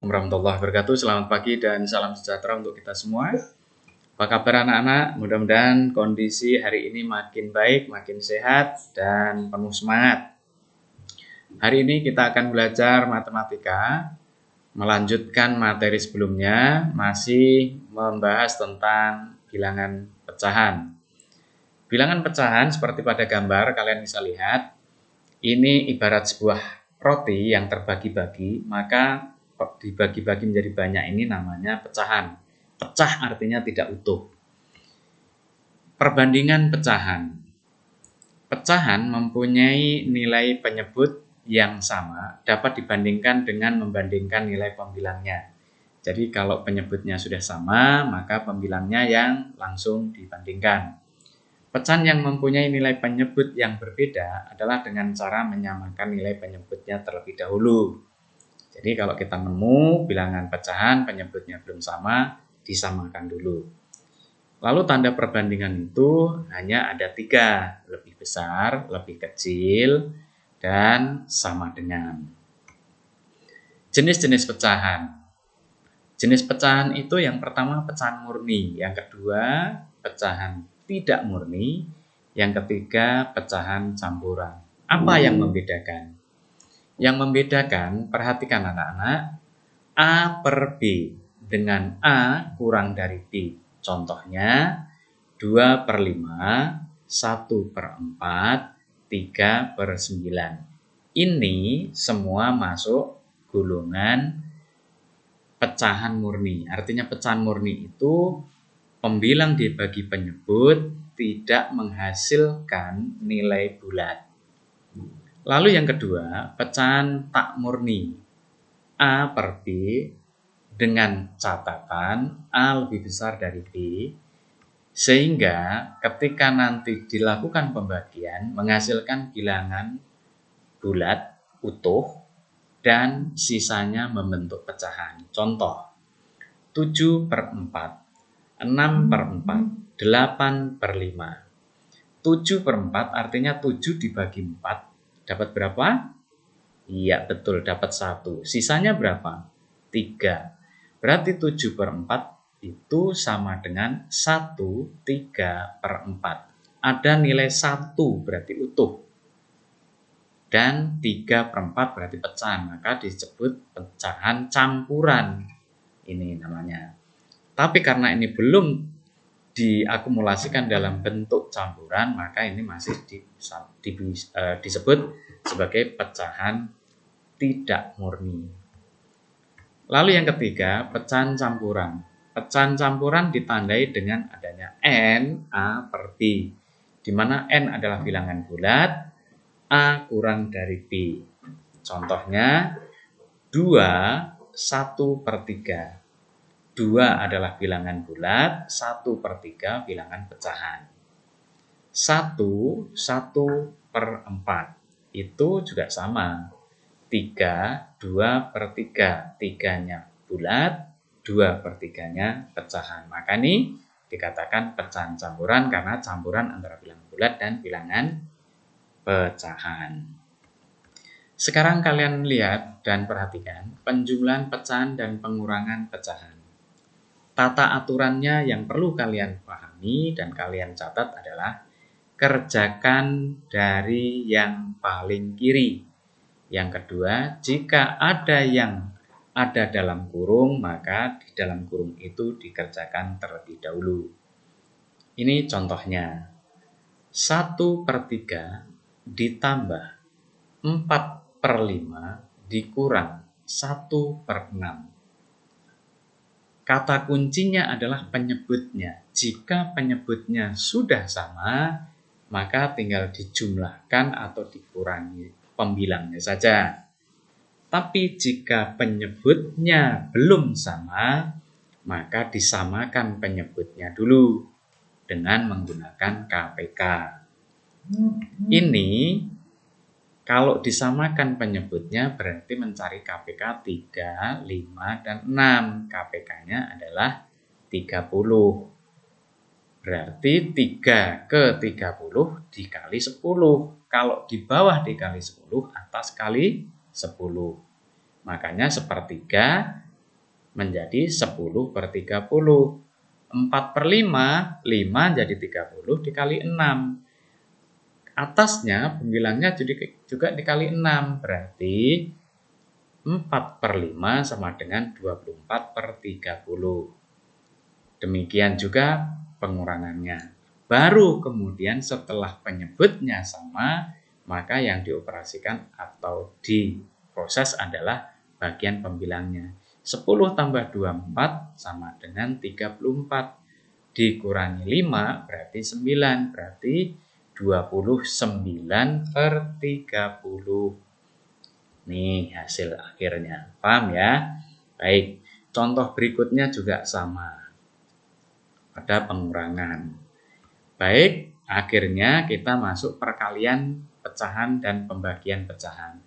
Warahmatullahi wabarakatuh. Selamat pagi dan salam sejahtera untuk kita semua. Apa kabar anak-anak? Mudah-mudahan kondisi hari ini makin baik, makin sehat, dan penuh semangat. Hari ini kita akan belajar matematika, melanjutkan materi sebelumnya, masih membahas tentang bilangan pecahan. Bilangan pecahan seperti pada gambar kalian bisa lihat, ini ibarat sebuah roti yang terbagi-bagi, maka dibagi-bagi menjadi banyak ini namanya pecahan. Pecah artinya tidak utuh. Perbandingan pecahan. Pecahan mempunyai nilai penyebut yang sama, dapat dibandingkan dengan membandingkan nilai pembilangnya. Jadi kalau penyebutnya sudah sama, maka pembilangnya yang langsung dibandingkan. Pecahan yang mempunyai nilai penyebut yang berbeda adalah dengan cara menyamakan nilai penyebutnya terlebih dahulu. Jadi kalau kita nemu bilangan pecahan penyebutnya belum sama, disamakan dulu. Lalu tanda perbandingan itu hanya ada 3, lebih besar, lebih kecil, dan sama dengan. Jenis-jenis pecahan. Jenis pecahan itu yang pertama pecahan murni, yang kedua pecahan tidak murni, yang ketiga pecahan campuran. Apa yang membedakan? Yang membedakan, perhatikan anak-anak, A per B dengan A kurang dari B. Contohnya 2 per 5, 1 per 4, 3 per 9. Ini semua masuk golongan pecahan murni. Artinya pecahan murni itu pembilang dibagi penyebut tidak menghasilkan nilai bulat. Lalu yang kedua, pecahan tak murni. A per B dengan catatan A lebih besar dari B, sehingga ketika nanti dilakukan pembagian menghasilkan bilangan bulat utuh dan sisanya membentuk pecahan. Contoh, 7 per 4, 6 per 4, 8 per 5. 7 per 4 artinya 7 dibagi 4. Dapat berapa? Iya, betul, dapat 1. Sisanya berapa? 3. Berarti 7 per 4 itu sama dengan 1, 3 per 4. Ada nilai 1 berarti utuh. Dan 3 per 4 berarti pecahan. Maka disebut pecahan campuran. Ini namanya. Tapi karena ini belum diakumulasikan dalam bentuk campuran, maka ini masih disebut sebagai pecahan tidak murni. Lalu yang ketiga, pecahan campuran. Pecahan campuran ditandai dengan adanya N, A per B, di mana N adalah bilangan bulat, A kurang dari B. Contohnya 2, 1 per 3. 2 adalah bilangan bulat, 1 per 3 bilangan pecahan. 1, 1 per 4. Itu juga sama. 3, 2 per 3. 3-nya bulat, 2 per 3-nya pecahan. Maka ini dikatakan pecahan campuran karena campuran antara bilangan bulat dan bilangan pecahan. Sekarang kalian lihat dan perhatikan penjumlahan pecahan dan pengurangan pecahan. Tata aturannya yang perlu kalian pahami dan kalian catat adalah kerjakan dari yang paling kiri. Yang kedua, jika ada yang ada dalam kurung, maka di dalam kurung itu dikerjakan terlebih dahulu. Ini contohnya. 1 per 3 ditambah 4 per 5 dikurang 1 per 6. Kata kuncinya adalah penyebutnya. Jika penyebutnya sudah sama, maka tinggal dijumlahkan atau dikurangi pembilangnya saja. Tapi jika penyebutnya belum sama, maka disamakan penyebutnya dulu dengan menggunakan KPK. Ini kalau disamakan penyebutnya berarti mencari KPK 3, 5, dan 6. KPK-nya adalah 30. Berarti 3 ke 30 dikali 10. Kalau di bawah dikali 10, atas kali 10. Makanya sepertiga menjadi 10 per 30. 4 per 5, 5 jadi 30 dikali 6. Atasnya pembilangnya juga dikali 6, berarti 4 per 5 sama dengan 24 per 30. Demikian juga pengurangannya. Baru kemudian setelah penyebutnya sama, maka yang dioperasikan atau diproses adalah bagian pembilangnya. 10 tambah 24 sama dengan 34. Dikurangi 5 berarti 9. Berarti 29 per 30. Nih hasil akhirnya. Paham ya? Baik, contoh berikutnya juga sama. Ada pengurangan. Baik, akhirnya kita masuk perkalian pecahan dan pembagian pecahan.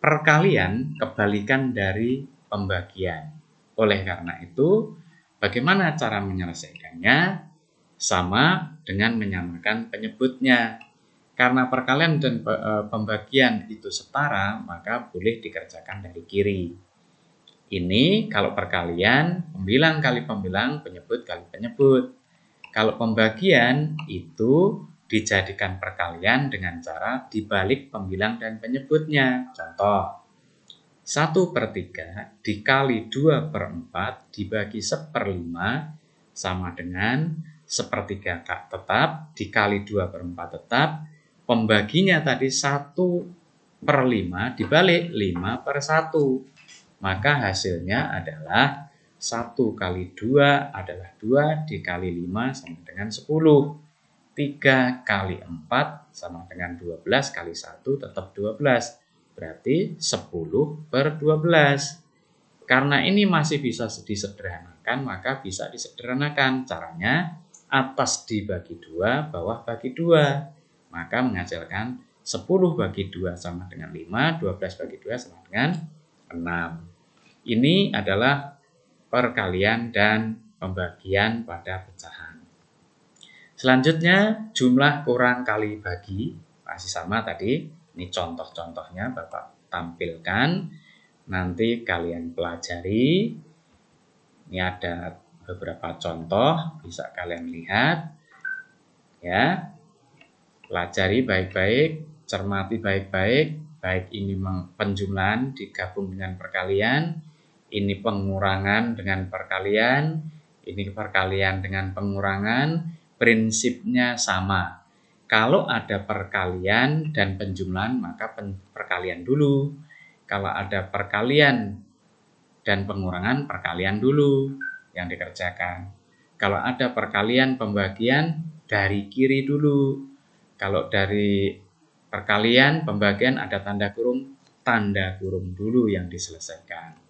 Perkalian kebalikan dari pembagian. Oleh karena itu, bagaimana cara menyelesaikannya? Sama dengan menyamakan penyebutnya. Karena perkalian dan pembagian itu setara, maka boleh dikerjakan dari kiri. Ini kalau perkalian, pembilang kali pembilang, penyebut kali penyebut. Kalau pembagian itu dijadikan perkalian dengan cara dibalik pembilang dan penyebutnya. Contoh, 1 per 3 dikali 2 per 4 dibagi 1/5 sama dengan 1/3 tetap dikali 2 per 4 tetap. Pembaginya tadi 1/5 dibalik 5 per 1. Maka hasilnya adalah 1 kali 2 adalah 2 dikali 5 sama dengan 10. 3 kali 4 sama dengan 12 kali 1 tetap 12. Berarti 10 per 12. Karena ini masih bisa disederhanakan, maka bisa disederhanakan. Caranya atas dibagi 2, bawah bagi 2. Maka menghasilkan 10 bagi 2 sama dengan 5, 12 bagi 2 sama dengan 6. Ini adalah perkalian dan pembagian pada pecahan. Selanjutnya, jumlah kurang kali bagi. Masih sama tadi. Ini contoh-contohnya Bapak tampilkan. Nanti kalian pelajari. Ini ada beberapa contoh, bisa kalian lihat. Ya. Pelajari baik-baik, cermati baik-baik. Baik ini penjumlahan digabung dengan perkalian. Ini pengurangan dengan perkalian, ini perkalian dengan pengurangan, prinsipnya sama. Kalau ada perkalian dan penjumlahan, maka perkalian dulu. Kalau ada perkalian dan pengurangan, perkalian dulu yang dikerjakan. Kalau ada perkalian pembagian, dari kiri dulu. Kalau dari perkalian pembagian ada tanda kurung dulu yang diselesaikan.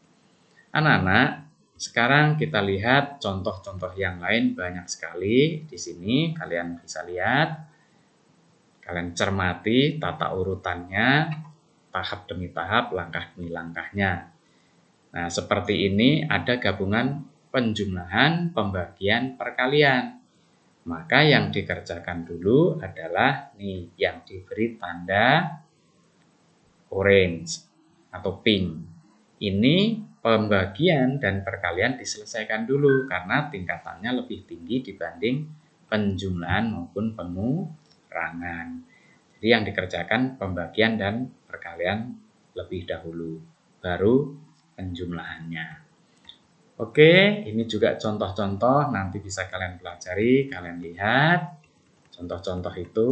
Anak-anak, sekarang kita lihat contoh-contoh yang lain banyak sekali. Di sini kalian bisa lihat, kalian cermati tata urutannya, tahap demi tahap, langkah demi langkahnya. Nah, seperti ini ada gabungan penjumlahan, pembagian, perkalian. Maka yang dikerjakan dulu adalah nih yang diberi tanda orange atau pink. Ini pembagian dan perkalian diselesaikan dulu karena tingkatannya lebih tinggi dibanding penjumlahan maupun pengurangan. Jadi yang dikerjakan pembagian dan perkalian lebih dahulu, baru penjumlahannya. Oke, ini juga contoh-contoh, nanti bisa kalian pelajari, kalian lihat contoh-contoh itu.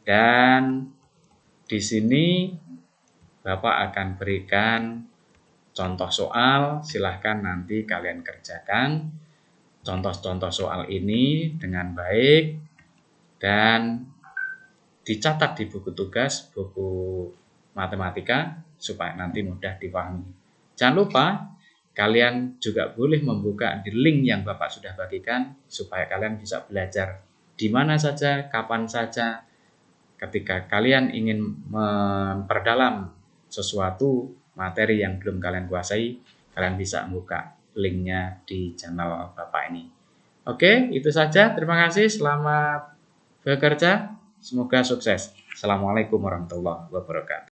Dan di sini Bapak akan berikan contoh soal, silahkan nanti kalian kerjakan contoh-contoh soal ini dengan baik dan dicatat di buku tugas, buku matematika supaya nanti mudah dipahami. Jangan lupa kalian juga boleh membuka di link yang Bapak sudah bagikan supaya kalian bisa belajar di mana saja, kapan saja. Ketika kalian ingin memperdalam sesuatu materi yang belum kalian kuasai, kalian bisa buka linknya di channel Bapak ini. Oke, itu saja. Terima kasih. Selamat bekerja. Semoga sukses. Assalamualaikum warahmatullahi wabarakatuh.